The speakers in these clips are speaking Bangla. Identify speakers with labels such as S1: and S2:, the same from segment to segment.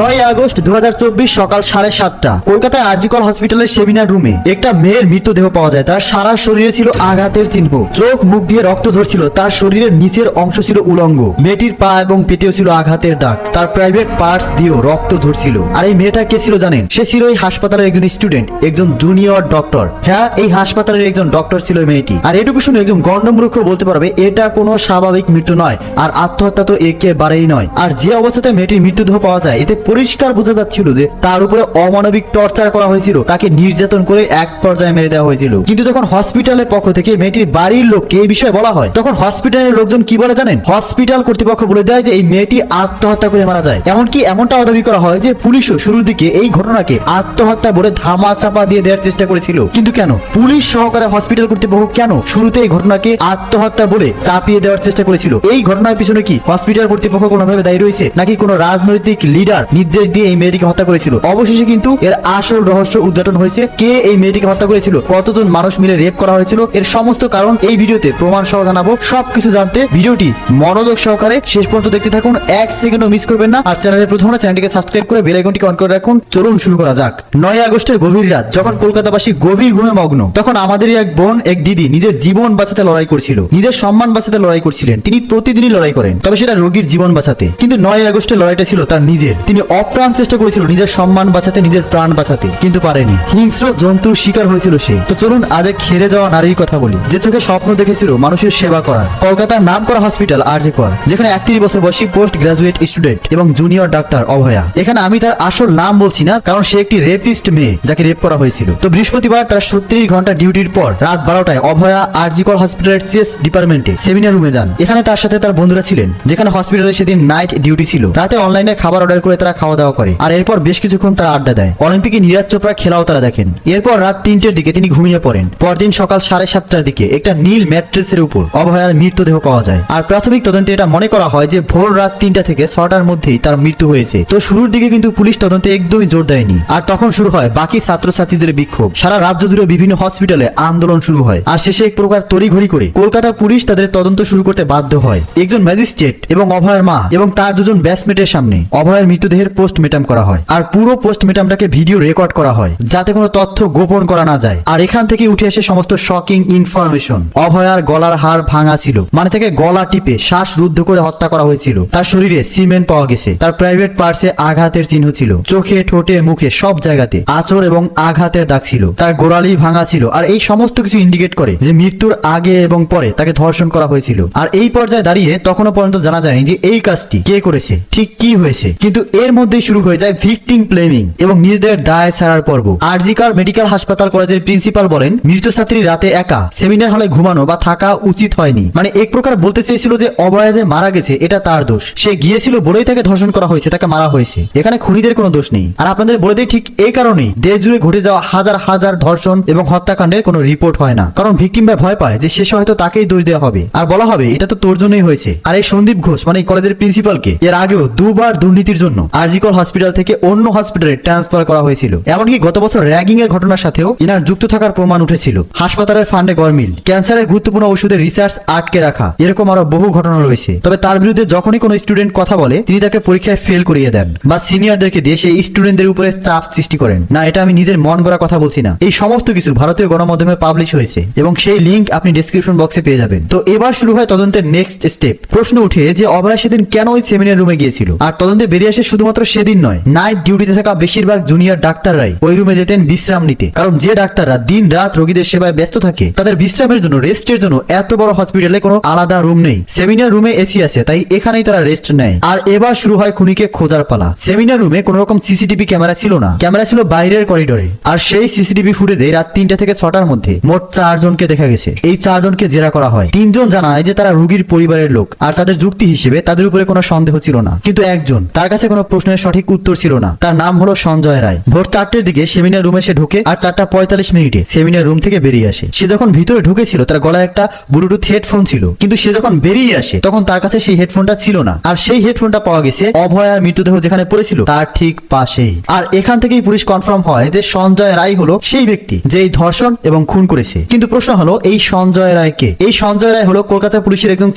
S1: 9 আগস্ট 2024 সকাল 7:30 কলকাতায় আরজিকর হসপিটালের সেমিনার রুমে একটা মেয়ের মৃতদেহ পাওয়া যায়। তার সারা শরীরে ছিল আঘাতের চিহ্ন, চোখ মুখ দিয়ে রক্ত ঝরছিল, তার শরীরের নিচের অংশ ছিল উলঙ্গ, মেয়েটির পা এবং পেটেও ছিল আঘাতের দাগ, তার প্রাইভেট পার্টস দিয়েও রক্ত ঝরছিল। আর এই মেয়েটা কে ছিল জানেন? সে ছিল এই হাসপাতালের একজন স্টুডেন্ট, একজন জুনিয়র ডক্টর। হ্যাঁ, এই হাসপাতালের একজন ডক্টর ছিল এই মেয়েটি। আর এটুকু শুনে একজন গণ্ডমূর্খ বলতে পারবে এটা কোনো স্বাভাবিক মৃত্যু নয়, আর আত্মহত্যা তো একেবারেই নয়। আর যে অবস্থাতে মেয়েটির মৃতদেহ পাওয়া যায় এতে পরিষ্কার বোঝা যাচ্ছিল যে তার উপরে অমানবিক টর্চার করা হয়েছিল, তাকে নির্যাতন করে এক পর্যায়ে মেরে দেওয়া হয়েছিল। কিন্তু যখন হসপিটালের পক্ষ থেকে মেয়েটির বাড়ির লোককে এই বিষয়ে বলা হয় তখন হসপিটালের লোকজন কি বলে জানেন? হসপিটাল কর্তৃপক্ষ বলে দেয় যে এই মেয়েটি আত্মহত্যা করে মারা যায়। এমনকি এমনটাও দাবি করা হয় যে পুলিশও শুরুর দিকে এই ঘটনাকে আত্মহত্যা বলে ধামা চাপা দিয়ে দেওয়ার চেষ্টা করেছিল। কিন্তু কেন পুলিশ সহকারে হসপিটাল কর্তৃপক্ষ কেন শুরুতে এই ঘটনাকে আত্মহত্যা বলে চাপিয়ে দেওয়ার চেষ্টা করেছিল? এই ঘটনার পিছনে কি হসপিটাল কর্তৃপক্ষ কোনোভাবে দায়ী রয়েছে, নাকি কোনো রাজনৈতিক লিডার নির্দেশ দিয়ে এই মেয়েটিকে হত্যা করেছিল? অবশেষে কিন্তু এর আসল রহস্য উদ্ঘাটন হয়েছে। কে এই মেয়েটিকে হত্যা করেছিল, কতজন মানুষ মিলে রেপ করা হয়েছিল, এর সমস্ত কারণ এই ভিডিওতে প্রমাণ সহ জানাবো। সবকিছু জানতে ভিডিওটি মনোযোগ সহকারে শেষ পর্যন্ত দেখতে থাকুন, এক সেকেন্ডও মিস করবেন না। আর চ্যানেলের প্রথম চ্যানেলটিকে সাবস্ক্রাইব করে বেল আইকনটি অন করে রাখুন। চলুন শুরু করা যাক। 9 আগস্টের গভীর রাত, যখন কলকাতাবাসী গভীর ঘুমে মগ্ন, তখন আমাদেরই এক বোন, এক দিদি নিজের জীবন বাঁচাতে লড়াই করছিল, নিজের সম্মান বাঁচাতে লড়াই করছিলেন। তিনি প্রতিদিনই লড়াই করেন, তবে সেটা রোগীর জীবন বাঁচাতে। কিন্তু 9 আগস্টের লড়াইটা ছিল তার নিজের। তিনি অপ্রাণ চেষ্টা করেছিল নিজের সম্মান বাঁচাতে, নিজের প্রাণ বাঁচাতে, কিন্তু পারেনি। হিংস্র জন্তুর শিকার হয়েছিল সে। তো চলুন আজ এক খেরে যাওয়া নারীর কথা বলি, যে চোখে স্বপ্ন দেখেছিল মানুষের সেবা করার। কলকাতার নামকরা হসপিটাল আরজিকর, যেখানে 31 বছর বয়সী পোস্ট গ্রাজুয়েট স্টুডেন্ট এবং জুনিয়র ডাক্তার অভয়া। এখানে আমি তার আসল নাম বলছি না, কারণ সে একটি রেপিস্ট মেয়ে যাকে রেপ করা হয়েছিল। তো বৃহস্পতিবার তার 37 ঘন্টা ডিউটির পর রাত 12টায় অভয়া আরজিকর হসপিটালের চেস্ট ডিপার্টমেন্টে সেমিনার রুমে যান। এখানে তার সাথে তার বন্ধুরা ছিলেন, যেখানে হসপিটালে সেদিন নাইট ডিউটি ছিল। রাতে অনলাইনে খাবার অর্ডার করে তারা খাওয়া দাওয়া করে, আর এরপর বেশ কিছুক্ষণ তারা আড্ডা দেয়। অলিম্পিকে নীরজ চোপড়া খেলাও তারা দেখেন। এরপর রাত 3টের দিকে তিনি ঘুমিয়ে পড়েন। পরদিন সকাল 7:30টার দিকে একটা নীল ম্যাট্রেসের উপর অভয়ার মৃতদেহ পাওয়া যায়। আর প্রাথমিক তদন্তে এটা মনে করা হয় যে ভোর রাত 3টা থেকে 6টার মধ্যেই তার মৃত্যু হয়েছে। তো শুরুর দিকে কিন্তু পুলিশ তদন্তে একদমই জোর দেয়নি। আর তখন শুরু হয় বাকি ছাত্রছাত্রীদের বিক্ষোভ। সারা রাজ্য জুড়ে বিভিন্ন হসপিটালে আন্দোলন শুরু হয়। আর শেষে এক প্রকার তড়িঘড়ি করে কলকাতার পুলিশ তাদের তদন্ত শুরু করতে বাধ্য হয়। একজন ম্যাজিস্ট্রেট এবং অভয়ের মা এবং তার দুজন ব্যাচমেটের সামনে অভয়ের মৃতদেহের পোস্টমর্টম করা হয়। আর পুরো পোস্টমর্টমটাকে ভিডিও রেকর্ড করা হয়, যাতে কোনো তথ্য গোপন করা না যায়। আর এখান থেকে উঠে আসে সমস্ত শকিং ইনফরমেশন। অভয়ার গলার হাড় ভাঙা ছিল, মানে থেকে গলা টিপে শ্বাস রুদ্ধ করে হত্যা করা হয়েছিল। তার শরীরে সিমেন্ট পাওয়া গেছে। তার প্রাইভেট পার্টসে আঘাতের চিহ্ন ছিল, চোখে ঠোঁটে মুখে সব জায়গাতে আঁচড় এবং আঘাতের দাগ ছিল। তার গোড়ালি ভাঙা ছিল। আর এই সমস্ত কিছু ইন্ডিকেট করে যে মৃত্যুর আগে এবং পরে তাকে ধর্ষণ করা হয়েছিল। আর এই পর্যায়ে দাঁড়িয়ে তখনও পর্যন্ত জানা যায়নি যে এই কাজটি কে করেছে, ঠিক কি হয়েছে। কিন্তু এর মধ্যেই শুরু হয়ে যায় ভিকটিম ব্লেমিং এবং নিজেদের দায় ছাড়ার পর্ব। আরজিকর মেডিকেল হাসপাতাল কলেজের প্রিন্সিপাল বলেন, মৃত ছাত্রী রাতে একা সেমিনার হলে ঘুমানো বা থাকা উচিত হয়নি। মানে এক প্রকার বলতে চেয়েছিল যে অভয়া যে মারা গেছে এটা তার দোষ। সে গিয়েছিল বলেই তাকে ধর্ষণ করা হয়েছে, তাকে মারা হয়েছে। এখানে খুনিদের কোনো দোষ নেই। আর আপনাদের বলে দেই, ঠিক এই কারণেই দেশ জুড়ে ঘটে যাওয়া হাজার হাজার ধর্ষণ এবং হত্যাকাণ্ডের কোনো রিপোর্ট হয় না, কারণ ভিকটিমরা ভয় পায় যে শেষে হয়তো তাকেই দোষ দেওয়া হবে আর বলা হবে এটা তো তোর জন্যই হয়েছে। আর এই সন্দীপ ঘোষ মানে কলেজের প্রিন্সিপালকে এর আগেও দুবার দুর্নীতির জন্য আরজিকর হসপিটাল থেকে অন্য হসপিটালে ট্রান্সফার করা হয়েছিল। এমনকি গত বছর র্যাগিং এর ঘটনার সাথেও ইনার যুক্ত থাকার প্রমাণ উঠেছিল। হাসপাতালের ফান্ডে গরমিল, ক্যান্সারের গুরুত্বপূর্ণ ওষুধের রিসার্চ আটকে রাখা, এরকম আরো বহু ঘটনা রয়েছে। তবে তার বিরুদ্ধে যখনই কোনো স্টুডেন্ট কথা বলে তিনি তাকে পরীক্ষায় ফেল করিয়ে দেন বা সিনিয়রদেরকে দিয়ে সেই স্টুডেন্টদের উপরে চাপ সৃষ্টি করেন। না, এটা আমি নিজের মন গড়া কথা বলছি না। এই সমস্ত কিছু ভারতীয় গণমাধ্যমে পাবলিশ হয়েছে এবং সেই লিংক আপনি ডেসক্রিপশন বক্সে পেয়ে যাবেন। তো এবার শুরু হয় তদন্তের নেক্সট স্টেপ। প্রশ্ন উঠে যে অভয়া সেদিন কেন ওই সেমিনার রুমে গিয়েছিল। আর তদন্তে বেরিয়ে আসে শুধুমাত্র সেদিন নয়, নাইট ডিউটিতে থাকা বেশিরভাগ জুনিয়র ডাক্তাররাই ওই রুমে যেতেন বিশ্রাম নিতে। কারণ যে ডাক্তাররা দিন রাত রোগীদের সেবায় ব্যস্ত থাকে তাদের বিশ্রামের জন্য, রেস্টের জন্য এত বড় হসপিটালে কোনো আলাদা রুম নেই। সেমিনার রুমে এসি আছে, তাই এখানেই তারা রেস্ট নেয়। আর এবার শুরু হয় খুনিকে খোঁজার পালা। সেমিনার রুমে কোনো রকম সিসিটিভি ক্যামেরা ছিল না, ক্যামেরা ছিল বাইরের করিডোরে। আর সেই সিসিটিভি ফুটেজে রাত 3টা থেকে 6টার মধ্যে মোট 4 জনকে দেখা গেছে। এই 4 জনকে জেরা করা হয়। 3 জন জানায় যে তারা রোগীর পরিবারের লোক, আর তাদের যুক্তি হিসেবে তাদের উপরে কোনো সন্দেহ ছিল না। কিন্তু একজন, তার কাছে কোনো প্রশ্নের সঠিক উত্তর ছিল না। তার নাম হলো সঞ্জয় রায়। ভোর 4টের দিকে সেমিনার রুমে সে ঢুকে আর 4:45 সেমিনার রুম থেকে বেরিয়ে আসে। সে যখন ভিতরে ঢুকেছিল তার গলায় একটা ব্লুটুথ হেডফোন ছিল, কিন্তু সে যখন বেরিয়ে আসে তখন তার কাছে সেই হেডফোনটা ছিল না। আর সেই হেডফোনটা পাওয়া গেছে অভয়ার মৃতদেহ যেখানে পড়েছিল তার ঠিক পাশেই। আর এখান থেকেই পুলিশ কনফার্ম হয় যে সঞ্জয় রায় হলো সেই ব্যক্তি যে এই ধর্ষণ এবং খুন করেছে। কিন্তু প্রশ্ন হলো এই সঞ্জয় রায় কে? এই সঞ্জয় রায় হলো কলকাতা পুলিশের একজন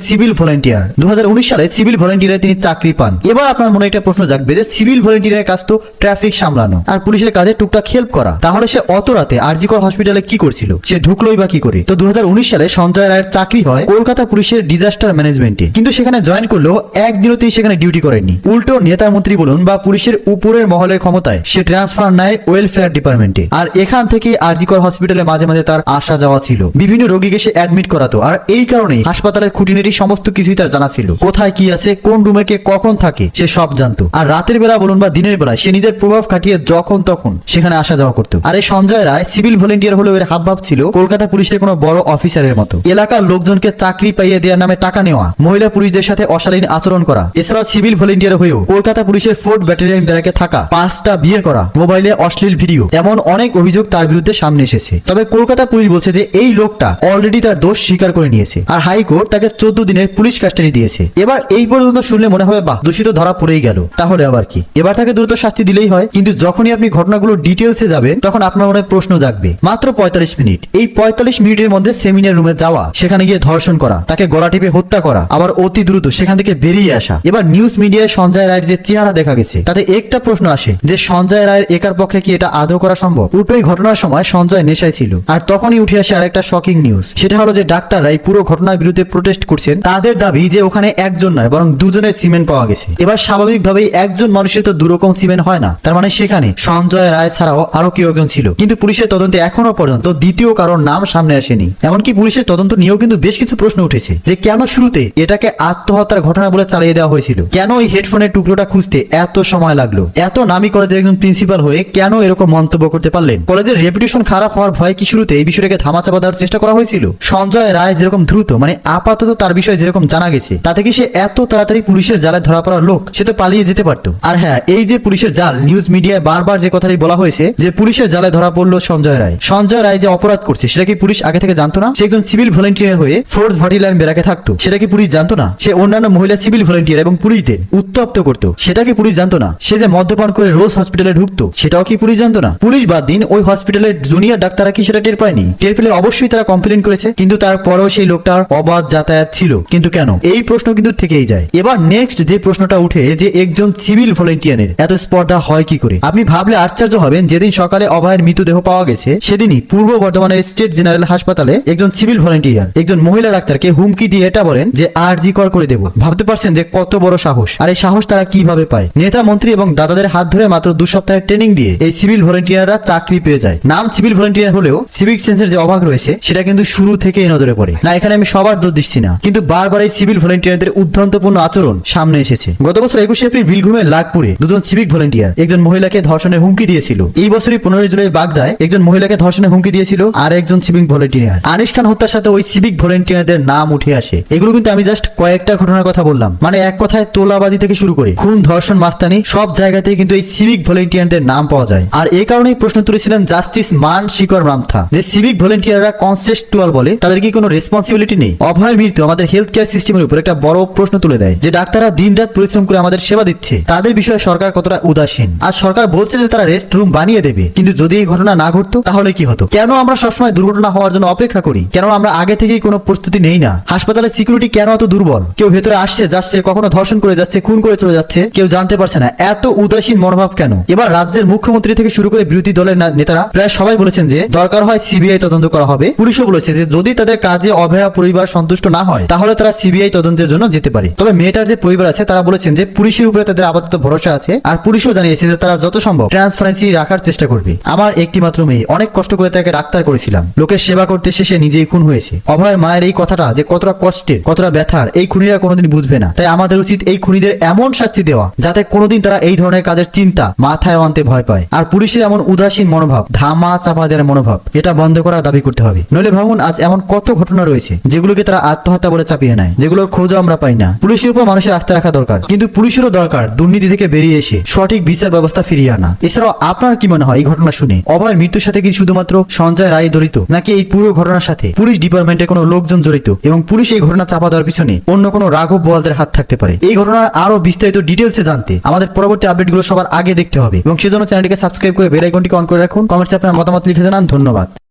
S1: সিভিল ভলান্টিয়ার। 2019 সালে সিভিল ভলান্টিয়ারে তিনি চাকরি পান। এবার আপনার মনে একটা প্রশ্ন জাগবে যে সিভিল ভলেন্টিয়ারের কাজ তো ট্রাফিক সামলানো আর পুলিশের কাজে টুকটাক হেল্প করা, তাহলে সে অত রাতে আরজি কর হসপিটালে কি করছিল, সে ঢুকলোই বা কি করে? তো 2019 সালে সঞ্জয় রায়ের চাকরি হয় কলকাতা পুলিশের ডিজাস্টার ম্যানেজমেন্টে, কিন্তু সেখানে জয়েন করলেও একদিনও তিনি সেখানে ডিউটি করেননি। উল্টো নেতা মন্ত্রী বলুন বা পুলিশের উপরের মহলের ক্ষমতায় সে ট্রান্সফার নেয় ওয়েলফেয়ার ডিপার্টমেন্টে। আর এখান থেকে আরজি কর হসপিটালে মাঝে মাঝে তার আসা যাওয়া ছিল, বিভিন্ন রোগীকে সে অ্যাডমিট করাতো, আর এই কারণেই হাসপাতালের খুঁটিনাটি সমস্ত কিছুই তার জানা ছিল। কোথায় কি আছে, কোন রুমে কে কখন থাকে সে সব জানতো। আর রাতের বেলা বলুন বা দিনের বেলায় সে নিজের প্রভাব খাটিয়ে যখন তখন সেখানে আসা যাওয়া করতো। আর এই সঞ্জয় রায় সিভিল ভলেন্টিয়ার হলেও এর হাবভাব ছিল কলকাতা পুলিশের কোনো বড় অফিসারের মতো। এলাকার লোকজনকে চাকরি পাইয়ে দেওয়ার নামে টাকা নেওয়া, মহিলা পুলিশদের সাথে অশালীন আচরণ করা, এছাড়াও সিভিল ভলেন্টিয়ার হয়েও কলকাতা পুলিশের 4th ব্যাটালিয়ন ব্যারাকে থাকা, 5টা বিয়ে করা, মোবাইলে অশ্লীল ভিডিও, এমন অনেক অভিযোগ তার বিরুদ্ধে সামনে এসেছে। তবে কলকাতা পুলিশ বলছে যে এই লোকটা অলরেডি তার দোষ স্বীকার করে নিয়েছে, আর হাইকোর্ট তাকে 14 দিনের পুলিশ কাস্টাডি দিয়েছে। এবার এই পর্যন্ত শুনলে মনে হবে বাহ, দোষী তো ধরা পড়েই গেল, তাহলে আবার কি, এবার তাকে দ্রুত শাস্তি দিলেই হয়। কিন্তু যখনই আপনি ঘটনাগুলো ডিটেলসে যাবেন তখন আপনার মনে প্রশ্ন জাগবে। মাত্র 45 মিনিট, এই 45 মিনিটের মধ্যে সেমিনার রুমে যাওয়া, সেখানে গিয়ে ধর্ষণ করা, তাকে গলা টিপে হত্যা করা, আবার অতি দ্রুত সেখান থেকে বেরিয়ে আসা। এবার নিউজ মিডিয়ায় সঞ্জয় রায়ের যে চেহারা দেখা গেছে তাতে একটা প্রশ্ন আসে যে সঞ্জয় রায়ের একার পক্ষে কি এটা আদৌ করা সম্ভব? উল্টোই ঘটনার সময় সঞ্জয় নেশায় ছিল। আর তখনই উঠে আসে আরেকটা শকিং নিউজ, সেটা হলো যে ডাক্তাররা এই পুরো ঘটনার বিরুদ্ধে প্রোটেস্ট করছেন। তাদের দাবি যে ওখানে একজন নয় বরং দুজনের সিমেন্ট পাওয়া গেছে। এবার স্বাভাবিকভাবেই একজন মানুষের তো দুরকম সিমেন্ট হয় না, তার মানে সেখানে সঞ্জয় রায় ছাড়াও আরো কেউ একজন ছিল। কিন্তু পুলিশের তদন্তে এখনো পর্যন্ত দ্বিতীয় কারোর নাম সামনে আসেনি। এমনকি পুলিশের তদন্ত নিয়েও কিন্তু বেশ কিছু প্রশ্ন উঠেছে যে কেন শুরুতে এটাকে আত্মহত্যার ঘটনা বলে চালিয়ে দেওয়া হয়েছিল, কেন এই হেডফোনের টুকরোটা খুঁজতে এত সময় লাগলো, এত নামী কলেজের একজন প্রিন্সিপাল হয়ে কেন এরকম মন্তব্য করতে পারলেন, কলেজের রেপুটেশন খারাপ হওয়ার ভয় কি শুরুতে এই বিষয়টাকে ধামাচাপা দেওয়ার চেষ্টা করা হয়েছিল? সঞ্জয় রায় যেরকম দ্রুত, মানে আপাতত তার বিষয়ে যেরকম জানা গেছে, তাতে কি সে এত তাড়াতাড়ি পুলিশের জালে ধরা পড়ার লোক? সে তো পালিয়ে যেতে পারতো। আর হ্যাঁ, এই যে পুলিশের জাল, নিউজ মিডিয়ায় বারবার যে কথাটি বলা হয়েছে যে পুলিশের জালে ধরা পড়লো সঞ্জয় রায়। সঞ্জয় রায় যে অপরাধ করছে সেটা কি পুলিশ আগে থেকে জানতো না? সে একজন সিভিল ভলেন্টিয়ার হয়ে 4th ব্যাটালিয়ন ব্যারাকে থাকতো, সেটা কি পুলিশ জানতো না? সে অন্যান্য মহিলা সিভিল ভলেন্টিয়ার এবং পুলিশদের উত্তপ্ত করতো, সেটা কি পুলিশ জানতো না? সে যে মদ্যপান করে রোজ হসপিটালে ঢুকতো, সেটাও কি পুলিশ জানতো না? পুলিশ বাদ দিন, ওই হসপিটালের জুনিয়র ডাক্তাররা কি সেটা টের পায়নি? টের পেলে অবশ্যই তারা কমপ্লেন করেছে, কিন্তু তারপরেও সেই লোকটার অবাধ যাতায়াত ছিল। কিন্তু কেন? এই প্রশ্ন কিন্তু থেকেই যায়। এবার নেক্সট যে প্রশ্নটা উঠে যে একজন সিভিল ভলেন্টিয়ারের এত স্পর্ধা হয় কি করে? আপনি ভাবলে আশ্চর্য হবেন, যেদিন সকালে অভয়ের মৃতদেহ পাওয়া গেছে সেদিনই পূর্ব বর্ধমানের স্টেট জেনারেল হাসপাতালে একজন সিভিল ভলেন্টিয়ার একজন মহিলা ডাক্তারকে হুমকি দিয়ে এটা বলেন যে আরজি কর করে দেব। ভাবতে পারছেন যে কত বড় সাহস? আর এই সাহস তারা কিভাবে পায়? নেতা মন্ত্রী এবং দাদাদের হাত ধরে মাত্র 2 সপ্তাহের ট্রেনিং দিয়ে এই সিভিল ভলেন্টিয়াররা চাকরি পেয়ে যায়। নাম সিভিল ভলেন্টিয়ার হলেও সিভিক সেন্সের যে অভাব রয়েছে সেটা কিন্তু শুরু থেকেই নজরে পড়ে। না, এখানে আমি সবার দোষ দিচ্ছি না, কিন্তু বারবার এই সিভিল ভলেন্টিয়ারদের উদ্ধন্তপূর্ণ আচরণ সামনে এসেছে। গত বছর 21 এপ্রিল বীরভূমের লাগপুরে দুজন সিভিক ভলেন্টিয়ার একজন মহিলাকে ধর্ষণের হুমকি দিয়েছিল। এই বছরই 15 জুলাই বাগদায় একজন মহিলাকে ধর্ষণের হুমকি দিয়েছিল আর একজন সিভিক ভলেন্টিয়ার। আনিস খান হত্যার সাথে ওই সিভিক ভলেন্টিয়ারদের নাম উঠে আসে। এগুলো কিন্তু আমি জাস্ট কয়েকটা ঘটনার কথা বললাম, মানে এক কথায় তোলাবাজি থেকে শুরু করে খুন, ধর্ষণ, মাস্তানি সব জায়গাতেই কিন্তু এই সিভিক ভলেন্টিয়ারদের নাম পাওয়া যায়। আর এই কারণেই প্রশ্ন তুলেছিলেন জাস্টিস মান শিকর রামথা যে সিভিক ভলেন্টিয়াররা কনসেস্টুয়াল বলে, তাদের কি কোনো রেসপন্সিবিলিটি নেই? অভয়ের মৃত্যু আমাদের হেলথ কেয়ার সিস্টেমের উপর একটা বড় প্রশ্ন তুলে দেয় যে ডাক্তাররা দিনরাত পরিশ্রম করে আমাদের সেবা দিচ্ছে, তাদের বিষয়ে সরকার কতটা উদাসীন। আজ সরকার বলছে যে তারা রেস্ট রুম বানিয়ে দেবে, কিন্তু যদি এই ঘটনা না ঘটতো তাহলে কি হতো? কেন আমরা সবসময় দুর্ঘটনা হওয়ার জন্য অপেক্ষা করি? কেন আমরা আগে থেকেই কোনো প্রস্তুতি নেই না? হাসপাতালের সিকিউরিটি কেন এত দুর্বল? কেউ ভেতরে আসছে যাচ্ছে, কখনো ধর্ষণ করে যাচ্ছে, খুন করে চলে যাচ্ছে, কেউ জানতে পারছে না। এত উদাসীন মনোভাব কেন? এবার রাজ্যের মুখ্যমন্ত্রী থেকে শুরু করে বিরোধী দলের নেতারা প্রায় সবাই বলেছেন যে দরকার হয় সিবিআই তদন্ত করা হবে। পুলিশও বলেছে যে যদি তাদের কাজে অভয়া পরিবার সন্তুষ্ট না হয় তাহলে তারা সিবিআই তদন্তের জন্য যেতে পারে। তবে মেয়েটার যে পরিবার আছে তারা বলেছেন যে পুলিশের উপরে তাদের আপাতত ভরসা আছে, আর পুলিশও জানিয়েছে যে তারা যত সম্ভব ট্রান্সপারেন্সি রাখার চেষ্টা করবে। আমার একটি মাত্র মেয়ে, অনেক কষ্ট করে তাকে ডাক্তার করেছিলাম, লোকের সেবা করতে শেষে নিজেই খুন হয়েছে। অভয়ের মায়ের এই কথাটা যে কতটা কষ্টের, কতটা ব্যথার এই খুনিরা কোনোদিন বুঝবে না। তাই আমাদের উচিত এই খুনিদের এমন শাস্তি দেওয়া যাতে কোনোদিন তারা এই ধরনের কাজের চিন্তা মাথায় আনতে ভয় পায়। আর পুলিশের এমন উদাসীন মনোভাব, ধামা চাপা দেওয়ার মনোভাব, এটা বন্ধ করার দাবি করতে হবে। নইলে ভাবুন আজ এমন কত ঘটনা রয়েছে যেগুলোকে তারা আত্মহত্যা বলে চাপিয়ে নেয়, যেগুলোর খোঁজও আমরা পাই না। পুলিশের উপর মানুষের আস্থা রাখা দরকার, কিন্তু পুলিশেরও দরকার দুর্নীতি থেকে বেরিয়ে এসে সঠিক বিচার ব্যবস্থা ফিরিয়ে আনা। এছাড়াও আপনার কি মনে হয় এই ঘটনা শুনে অভয়ের মৃত্যুর সাথে কি শুধুমাত্র সঞ্জয় রায় জড়িত, নাকি এই পুরো ঘটনার সাথে পুলিশ ডিপার্টমেন্টের কোনো লোকজন জড়িত এবং পুলিশ এই ঘটনা চাপা দেওয়ার পিছনে অন্য কোনো রাঘব বোয়ালদের হাত থাকতে পারে? এই ঘটনার আরো বিস্তারিত ডিটেলসে জানতে আমাদের পরবর্তী আপডেটগুলো সবার আগে দেখতে হবে এবং সেজন্য চ্যানেলটিকে সাবস্ক্রাইব করে বেল আইকনটিকে অন করে রাখুন। কমেন্টসে আপনার মতামত লিখে জানান। ধন্যবাদ।